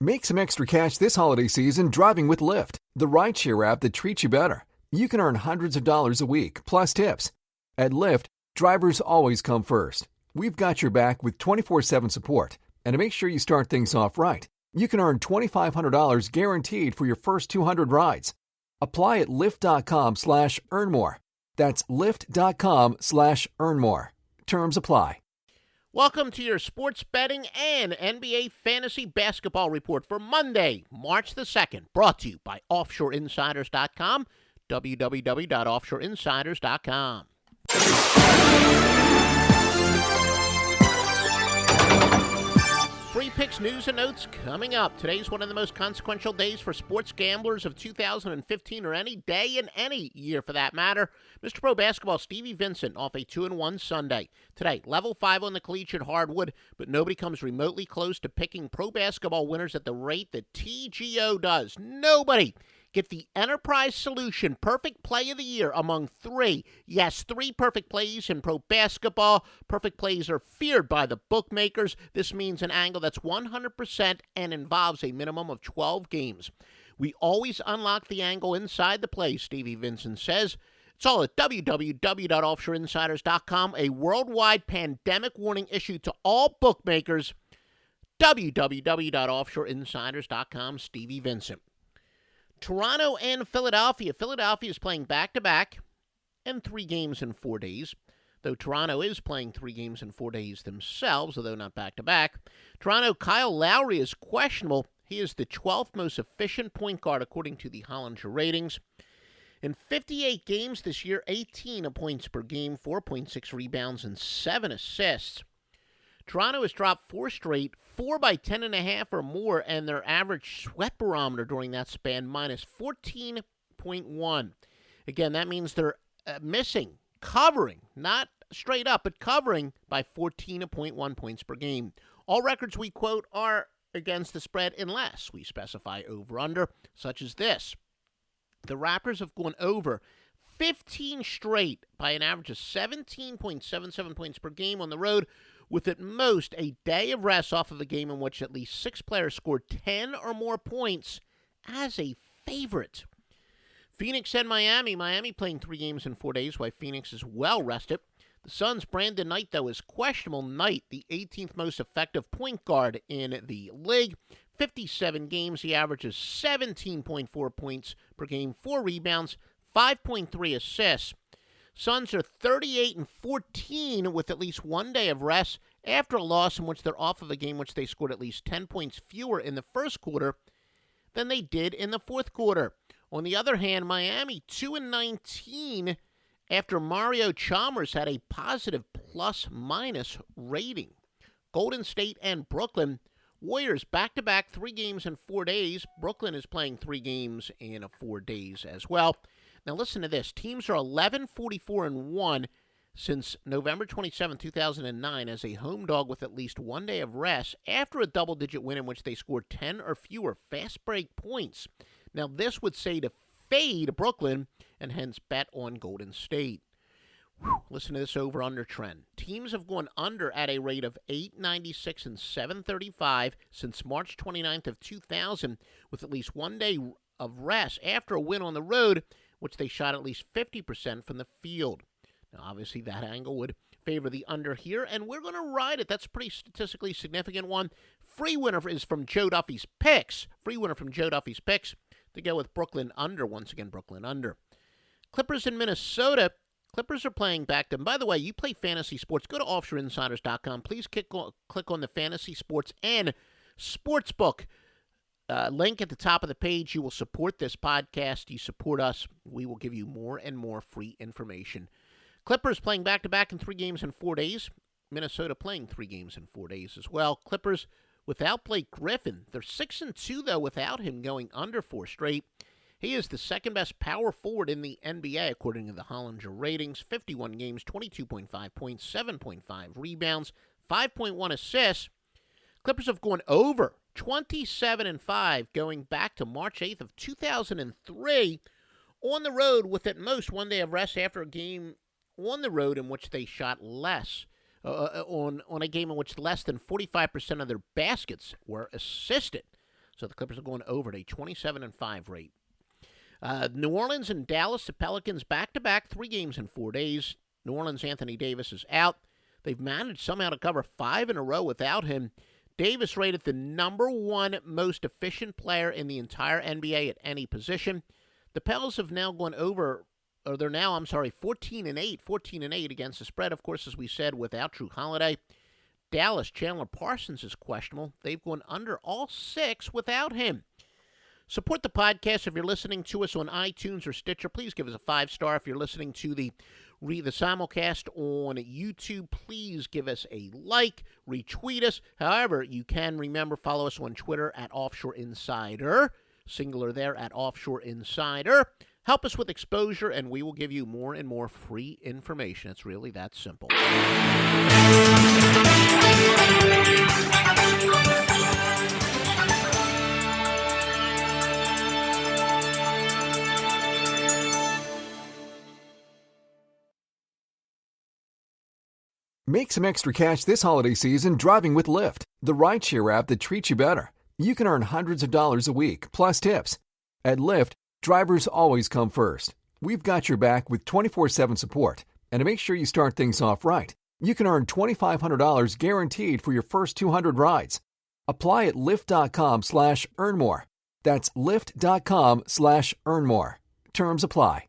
Make some extra cash this holiday season driving with Lyft, the rideshare app that treats you better. You can earn hundreds of dollars a week, plus tips. At Lyft, drivers always come first. We've got your back with 24/7 support. And to make sure you start things off right, you can earn $2,500 guaranteed for your first 200 rides. Apply at Lyft.com/earn more. That's Lyft.com/earn more. Terms apply. Welcome to your sports betting and NBA fantasy basketball report for Monday, March the 2nd, brought to you by OffshoreInsiders.com, www.offshoreinsiders.com. Free picks, news, and notes coming up. Today's one of the most consequential days for sports gamblers of 2015 or any day in any year for that matter. Mr. Pro Basketball Stevie Vincent off a 2-1 Sunday. Today, level 5 on the collegiate hardwood, but nobody comes remotely close to picking pro basketball winners at the rate that TGO does. Nobody. Get the Enterprise Solution Perfect Play of the Year among three perfect plays in pro basketball. Perfect plays are feared by the bookmakers. This means an angle that's 100% and involves a minimum of 12 games. We always unlock the angle inside the play, Stevie Vincent says. It's all at www.offshoreinsiders.com, a worldwide pandemic warning issued to all bookmakers. www.offshoreinsiders.com, Stevie Vincent. Toronto and Philadelphia. Philadelphia is playing back-to-back and 3 games in 4 days, though Toronto is playing 3 games in 4 days themselves, although not back-to-back. Toronto, Kyle Lowry is questionable. He is the 12th most efficient point guard according to the Hollinger ratings. In 58 games this year, 18 points per game, 4.6 rebounds, and 7 assists. Toronto has dropped 4 straight, 4 by 10.5 or more, and their average sweat barometer during that span, minus 14.1. Again, that means they're covering, not straight up, but covering by 14.1 points per game. All records we quote are against the spread unless we specify over-under, such as this. The Raptors have gone over 15 straight by an average of 17.77 points per game on the road, with at most a day of rest off of a game in which at least 6 players scored 10 or more points as a favorite. Phoenix and Miami. Miami playing 3 games in 4 days, while Phoenix is well rested. The Suns' Brandon Knight, though, is questionable. Knight, the 18th most effective point guard in the league. 57 games, he averages 17.4 points per game, 4 rebounds, 5.3 assists. Suns are 38-14 with at least 1 day of rest after a loss in which they're off of a game in which they scored at least 10 points fewer in the first quarter than they did in the fourth quarter. On the other hand, Miami 2-19 after Mario Chalmers had a positive plus-minus rating. Golden State and Brooklyn. Warriors back-to-back 3 games in 4 days. Brooklyn is playing 3 games in 4 days as well. Now listen to this. Teams are 11-44-1 since November 27, 2009 as a home dog with at least 1 day of rest after a double-digit win in which they scored 10 or fewer fast break points. Now this would say to fade Brooklyn and hence bet on Golden State. Listen to this over-under trend. Teams have gone under at a rate of 896 and 735 since March 29th of 2000 with at least 1 day of rest after a win on the road, which they shot at least 50% from the field. Now, obviously, that angle would favor the under here, and we're going to ride it. That's a pretty statistically significant one. Free winner is from Joe Duffy's picks. Free winner from Joe Duffy's picks to go with Brooklyn under. Once again, Brooklyn under. Clippers in Minnesota. Clippers are playing back. And by the way, you play fantasy sports. Go to offshoreinsiders.com. Please click on the fantasy sports and sportsbook link at the top of the page. You will support this podcast. You support us. We will give you more and more free information. Clippers playing back-to-back in 3 games in 4 days. Minnesota playing 3 games in 4 days as well. Clippers without Blake Griffin. They're 6-2, though, without him going under 4 straight. He is the second-best power forward in the NBA, according to the Hollinger ratings. 51 games, 22.5 points, 7.5 rebounds, 5.1 assists. Clippers have gone over 27-5 going back to March 8th of 2003 on the road with at most 1 day of rest after a game on the road in which they shot less, on a game in which less than 45% of their baskets were assisted. So the Clippers are going over at a 27-5 rate. New Orleans and Dallas, the Pelicans back-to-back, 3 games in 4 days. New Orleans, Anthony Davis is out. They've managed somehow to cover 5 in a row without him. Davis rated the number 1 most efficient player in the entire NBA at any position. The Pels have now gone over, or they're now, 14-8 against the spread, of course, as we said, without Drew Holiday. Dallas, Chandler Parsons is questionable. They've gone under all 6 without him. Support the podcast. If you're listening to us on iTunes or Stitcher, please give us a 5-star. If you're listening to the simulcast on YouTube, please give us a like, retweet us. However, you can, remember, follow us on Twitter at Offshore Insider, singular there at Offshore Insider. Help us with exposure, and we will give you more and more free information. It's really that simple. Make some extra cash this holiday season driving with Lyft, the rideshare app that treats you better. You can earn hundreds of dollars a week, plus tips. At Lyft, drivers always come first. We've got your back with 24/7 support. And to make sure you start things off right, you can earn $2,500 guaranteed for your first 200 rides. Apply at Lyft.com/earn more. That's Lyft.com/earn more. Terms apply.